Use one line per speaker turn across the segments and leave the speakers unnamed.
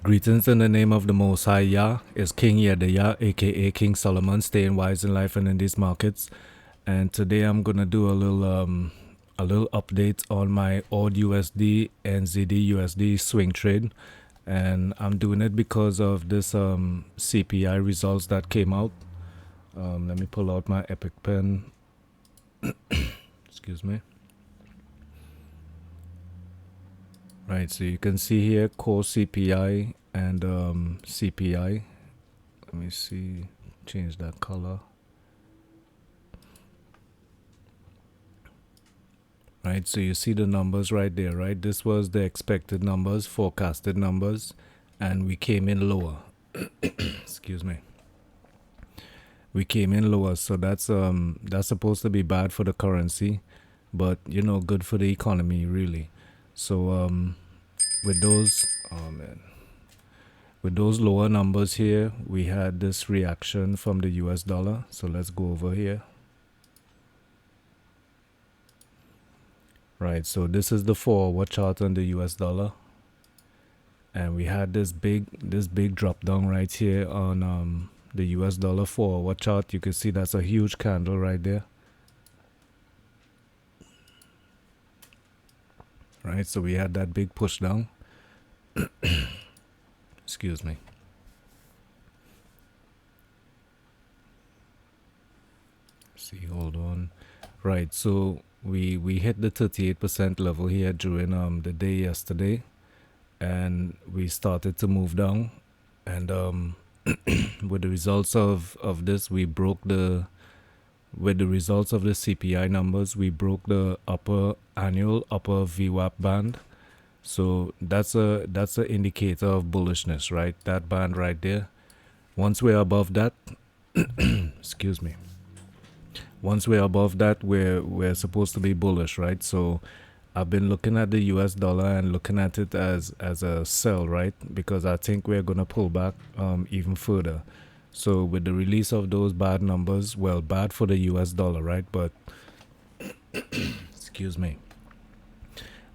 Greetings in the name of the Most High Yah, is King Yedaya, aka King Solomon, staying wise in life and in these markets. And today I'm gonna do a little update on my AUDUSD and NZDUSD swing trade, and I'm doing it because of this CPI results that came out. Let me pull out my Epic pen. Excuse me. Right, so you can see here core CPI and CPI. Let me see, change that color. Right, so you see the numbers right there, right? This was the expected numbers, forecasted numbers, and we came in lower. Excuse me. We came in lower, so that's supposed to be bad for the currency, but good for the economy really. So with those with those lower numbers here, we had this reaction from the US dollar. So let's go over here. Right, so this is the forward chart on the US dollar, and we had this big drop down right here on the US dollar forward chart. You can see that's a huge candle right there. Right, so we had that big push down. Excuse me. See, hold on. Right, so we hit the 38% level here during the day yesterday, and we started to move down, and with the results of this, we broke the with the results of the CPI numbers, we broke the annual upper VWAP band. So that's an indicator of bullishness, right? That band right there. Once we're above that, excuse me. Once we're above that, we're supposed to be bullish, right? So I've been looking at the US dollar and looking at it as a sell, right? Because I think we're gonna pull back even further. So with the release of those bad numbers, well, bad for the US dollar, right? But excuse me.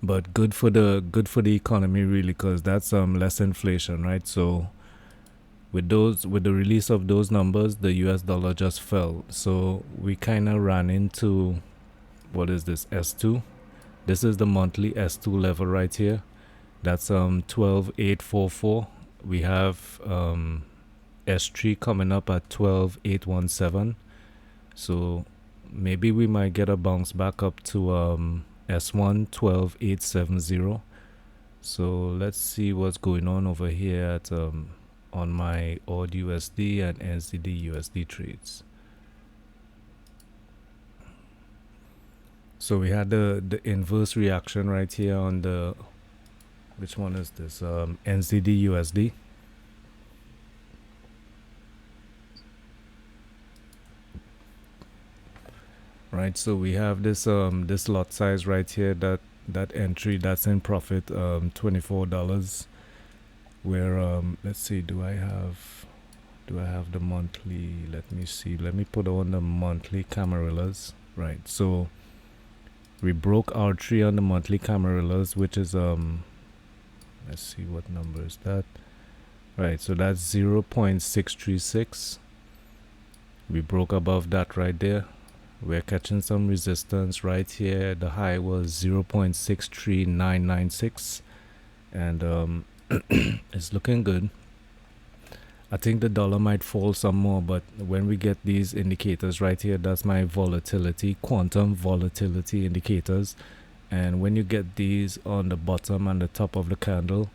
But good for the economy really, because that's less inflation, right? So with the release of those numbers, the US dollar just fell. So we kind of ran into, what is this, S2? This is the monthly S2 level right here. That's 12,844. We have S3 coming up at 12,817. So maybe we might get a bounce back up to S1 12,870. So let's see what's going on over here at on my AUDUSD and NZDUSD trades. So we had the inverse reaction right here on the, which one is this, NZDUSD. Right, so we have this this lot size right here, that entry that's in profit, $24. Where let's see, do I have the monthly? Let me see, let me put on the monthly Camarillas. Right, so we broke R3 on the monthly Camarillas, which is let's see, what number is that? Right, so that's 0.636. We broke above that right there. We're catching some resistance right here. The high was 0.63996, and it's looking good. I think the dollar might fall some more, but when we get these indicators right here, that's my volatility, quantum volatility indicators. And when you get these on the bottom and the top of the candle,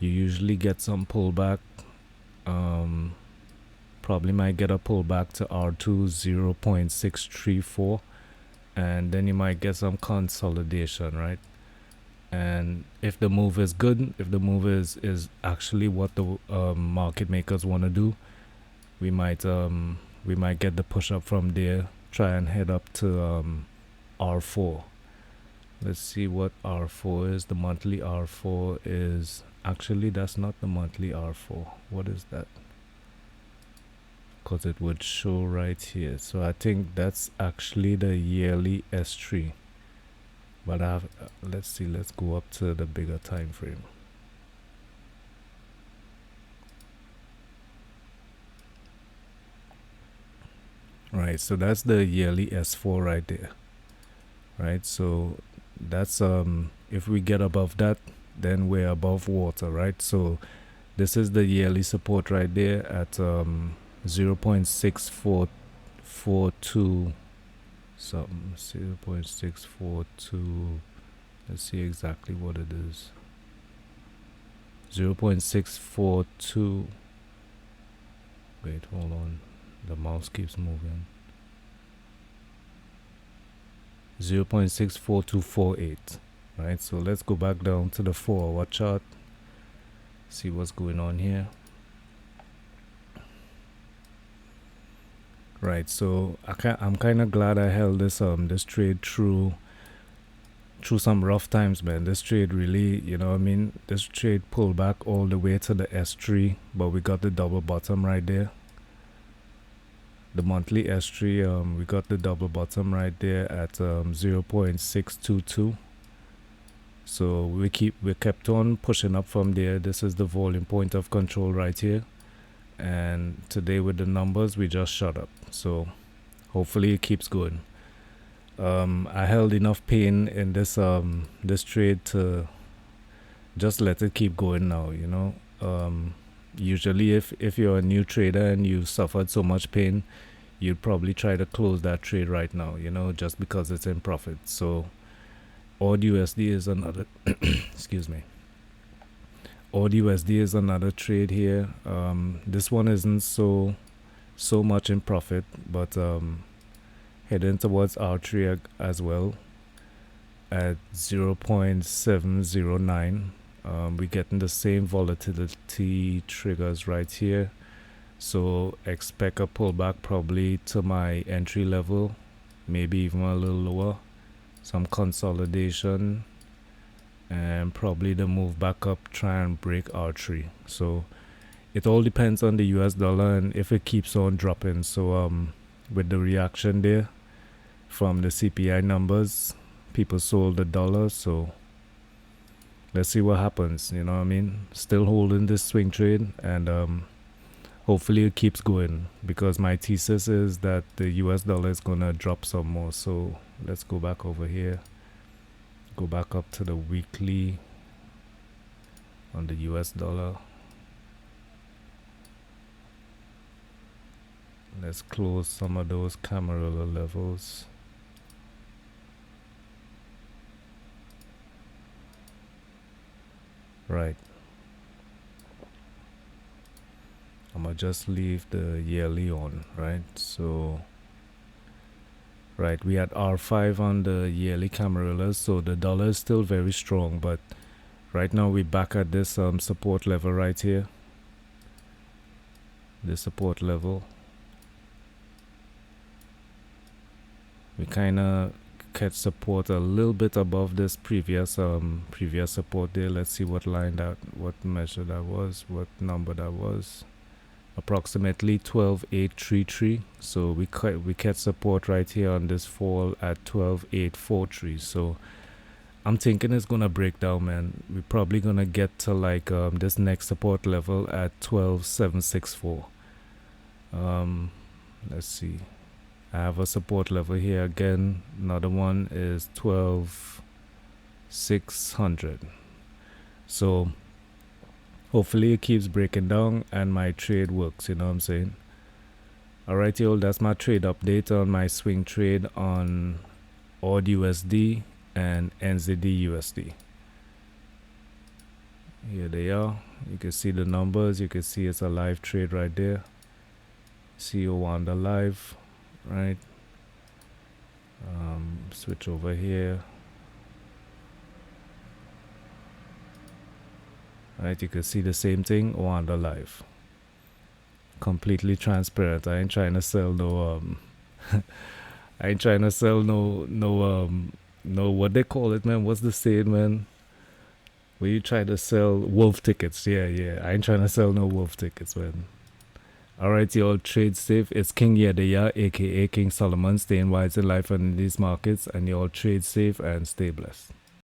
you usually get some pullback. Probably might get a pullback to R2 0.634, and then you might get some consolidation, right? And if the move is good, if the move is actually what the market makers want to do, we might get the push up from there, try and head up to R4. Let's see what R4 is. The monthly R4 is, actually that's not the monthly R4. What is that? Because it would show right here. So I think that's actually the yearly S3. But I have, let's see, let's go up to the bigger time frame. Right, so that's the yearly S4 right there. Right, so that's if we get above that, then we're above water, right? So this is the yearly support right there at 0.6442 something, 0.642. Let's see exactly what it is. 0.642. Wait, hold on, the mouse keeps moving. 0.64248. Right, so let's go back down to the 4-hour chart, see what's going on here. Right, so I'm kind of glad I held this this trade through some rough times, man. This trade really, you know what I mean, this trade pulled back all the way to the S3, but we got the double bottom right there. The monthly S3, we got the double bottom right there at 0.622. So we kept on pushing up from there. This is the volume point of control right here, and today with the numbers we just shut up, so hopefully it keeps going. I held enough pain in this this trade to just let it keep going now, you know. Usually if you're a new trader and you've suffered so much pain, you'd probably try to close that trade right now, you know, just because it's in profit. So AUDUSD is another excuse me, AUDUSD is another trade here. This one isn't so much in profit, but heading towards R3 as well at 0.709. We're getting the same volatility triggers right here, so expect a pullback probably to my entry level, maybe even a little lower, some consolidation, and probably the move back up, try and break R3. So it all depends on the US dollar and if it keeps on dropping. So with the reaction there from the CPI numbers, people sold the dollar, so let's see what happens, you know what I mean. Still holding this swing trade, and hopefully it keeps going, because my thesis is that the US dollar is gonna drop some more. So let's go back over here, go back up to the weekly on the US dollar. Let's close some of those Camarilla levels. Right, I'm gonna just leave the yearly on, right? So right, we had R5 on the yearly Camarillas, so the dollar is still very strong, but right now we're back at this support level right here, this support level. We kind of catch support a little bit above this previous support there. Let's see what line that, what measure that was, what number that was. Approximately 12.833. So we catch support right here on this fall at 12.843. So I'm thinking it's gonna break down, man. We're probably gonna get to like this next support level at 12.764. Let's see, I have a support level here again. Another one is 12,600. So hopefully it keeps breaking down and my trade works, you know what I'm saying. Alright, y'all, that's my trade update on my swing trade on AUDUSD and NZDUSD. Here they are. You can see the numbers. You can see it's a live trade right there. CO on the live. Right, switch over here. Right, you can see the same thing on the live. Completely transparent. I ain't trying to sell no I ain't trying to sell no what they call it, man. What's the saying, man? Where you try to sell wolf tickets. Yeah. I ain't trying to sell no wolf tickets, man. Alright, y'all, trade safe. It's King Yedaya, aka King Solomon, staying wise in life and in these markets, and y'all trade safe and stay blessed.